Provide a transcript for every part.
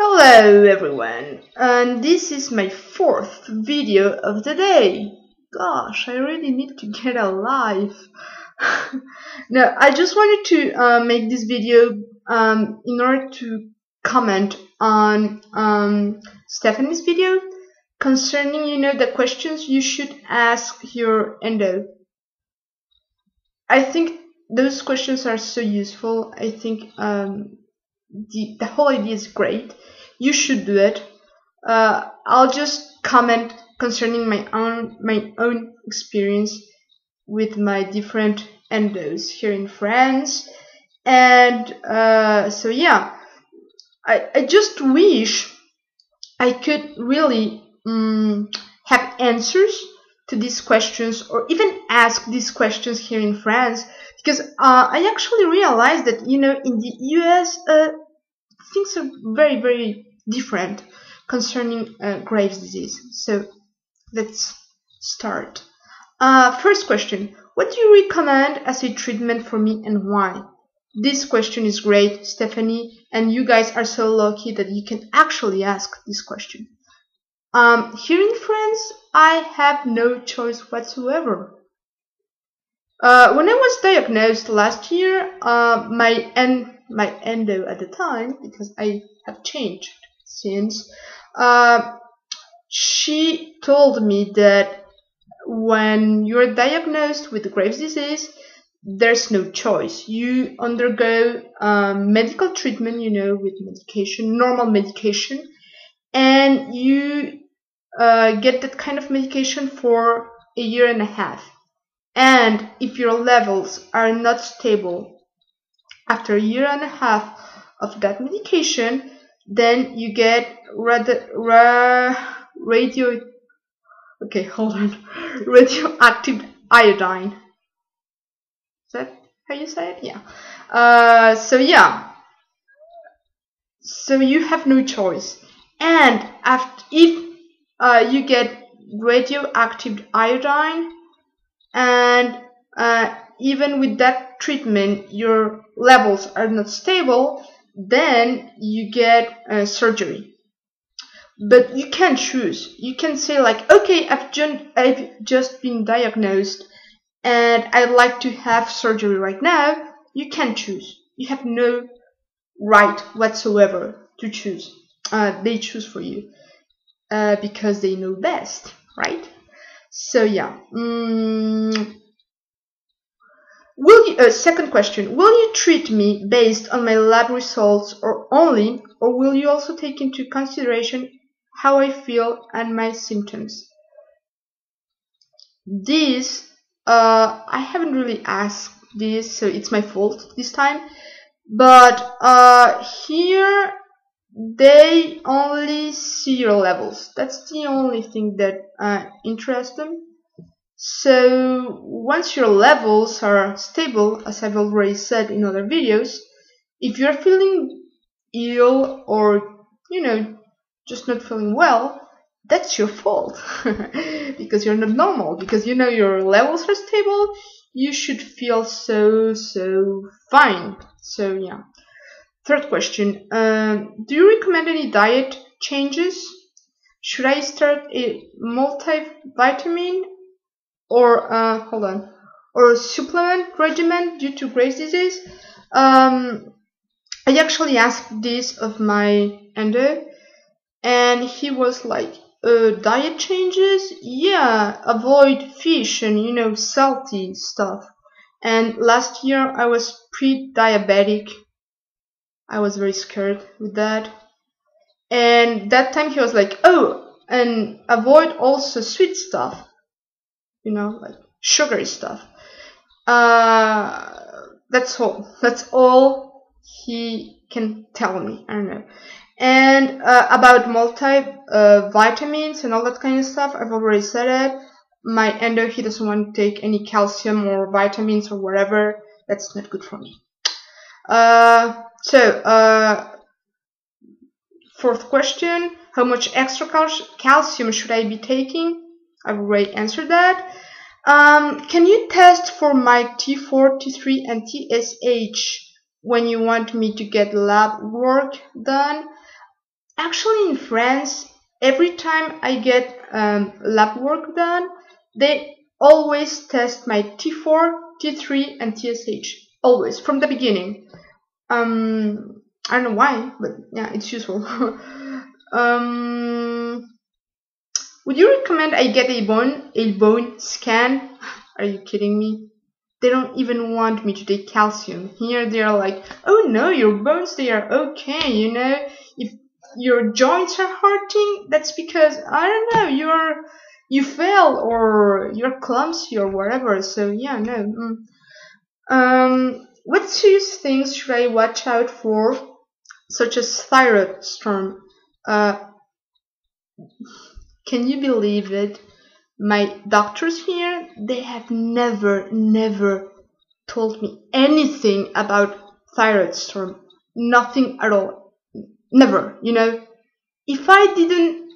Hello everyone, and this is my fourth video of the day. Gosh, I really need to get alive. No, I just wanted to make this video in order to comment on Stephanie's video concerning, the questions you should ask your endo. I think those questions are so useful. I think the whole idea is great. You should do it. I'll just comment concerning my own experience with my different endos here in France, and so yeah, I just wish I could really have answers to these questions, or even ask these questions here in France, because I actually realized that in the US things are very, very different concerning Graves' disease. So let's start. First question: what do you recommend as a treatment for me and why? This question is great, Stephanie, and you guys are so lucky that you can actually ask this question. Here in France, I have no choice whatsoever. When I was diagnosed last year, my endo at the time, because I have changed since, she told me that when you're diagnosed with Graves' disease, there's no choice. You undergo medical treatment, with medication, normal medication, and you get that kind of medication for a year and a half. And if your levels are not stable after a year and a half of that medication, then you get radioactive iodine. Is that how you say it? Yeah. So you have no choice. And if you get radioactive iodine, and even with that treatment your levels are not stable, then you get surgery. But you can choose. You can say like, okay, I've just been diagnosed and I'd like to have surgery right now. You can choose. You have no right whatsoever to choose. They choose for you because they know best, right? So yeah. Second question: will you treat me based on my lab results or will you also take into consideration how I feel and my symptoms? This I haven't really asked this, so it's my fault this time. But here they only see your levels. That's the only thing that interests them. So once your levels are stable, as I've already said in other videos, if you're feeling ill or, just not feeling well, that's your fault. Because you're not normal. Because your levels are stable, you should feel so fine. So yeah. Third question: do you recommend any diet changes? Should I start a multivitamin or supplement regimen due to Graves' disease? I actually asked this of my endo, and he was like, diet changes? Yeah, avoid fish and salty stuff. And last year I was pre-diabetic. I was very scared with that. And that time he was like, oh, and avoid also sweet stuff, like sugary stuff. That's all he can tell me. I don't know. And about multivitamins and all that kind of stuff, I've already said it. My endo, he doesn't want to take any calcium or vitamins or whatever. That's not good for me. Fourth question: how much extra calcium should I be taking? I've already answered that. Can you test for my T4, T3, and TSH when you want me to get lab work done? Actually, in France, every time I get lab work done, they always test my T4, T3, and TSH. Always, from the beginning. I don't know why, but yeah, it's useful. um, would you recommend I get a bone scan? Are you kidding me? They don't even want me to take calcium. Here they are like, oh no, your bones, they are okay, If your joints are hurting, that's because, I don't know, you fell or you're clumsy or whatever. So yeah, no. What serious things should I watch out for, such as thyroid storm? Uh, can you believe it? My doctors here, they have never told me anything about thyroid storm. Nothing at all. Never, If I didn't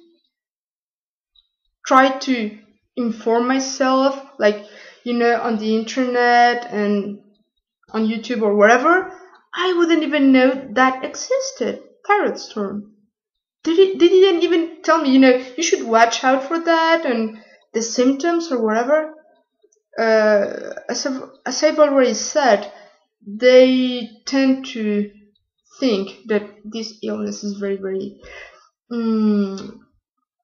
try to inform myself, like, on the internet and on YouTube or wherever, I wouldn't even know that existed. Thyroid storm. They didn't even tell me, you should watch out for that and the symptoms or whatever. As I've already said, they tend to think that this illness is very, very, mm,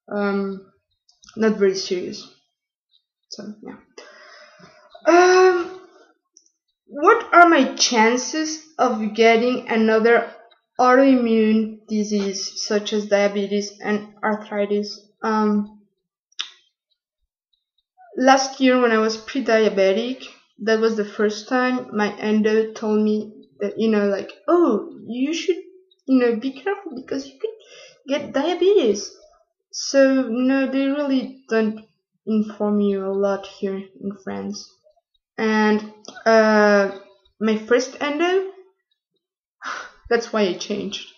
not very serious. So yeah. Um, what are my chances of getting another autoimmune disease such as diabetes and arthritis? Last year when I was pre-diabetic, that was the first time my endo told me that, like, oh, you should, be careful because you could get diabetes. So, no, they really don't inform you a lot here in France. And my first endo, that's why I changed.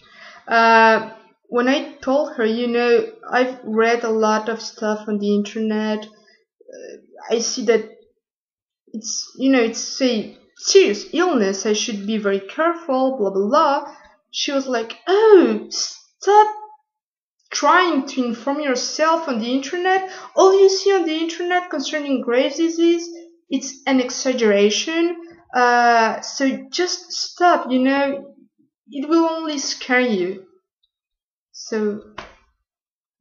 When I told her, I've read a lot of stuff on the internet. I see that it's a serious illness. I should be very careful, blah, blah, blah. She was like, oh, stop trying to inform yourself on the internet. All you see on the internet concerning Graves' disease, it's an exaggeration. So just stop, it will only scare you. So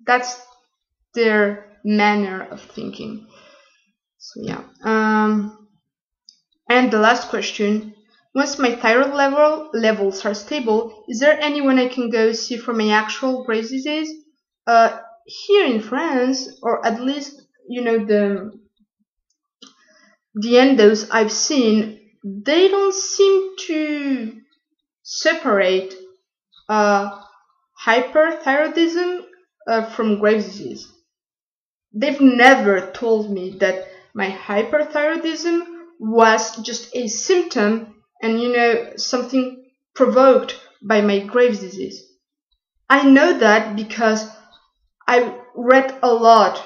that's their manner of thinking. So yeah. And the last question. Once my thyroid levels are stable, is there anyone I can go see for my actual Graves' disease? Here in France, or at least, the endos I've seen, they don't seem to separate hyperthyroidism from Graves' disease. They've never told me that my hyperthyroidism was just a symptom and, something provoked by my Graves' disease. I know that because I read a lot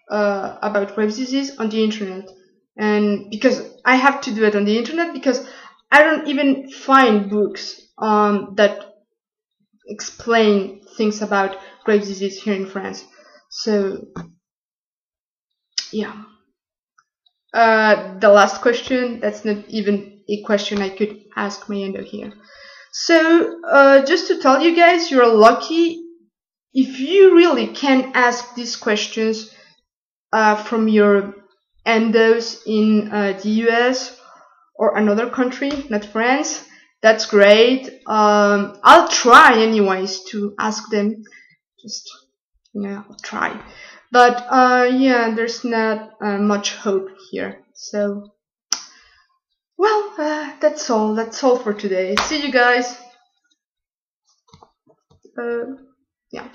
about Graves' disease on the internet. And because I have to do it on the internet because I don't even find books that explain things about Graves' disease here in France. So yeah. The last question, that's not even a question I could ask my endo here. So just to tell you guys, you're lucky if you really can ask these questions from your endos in the US or another country, not France. That's great. I'll try anyways to ask them. Just, I'll try. But yeah, there's not much hope here. So, well, that's all. That's all for today. See you guys. Yeah.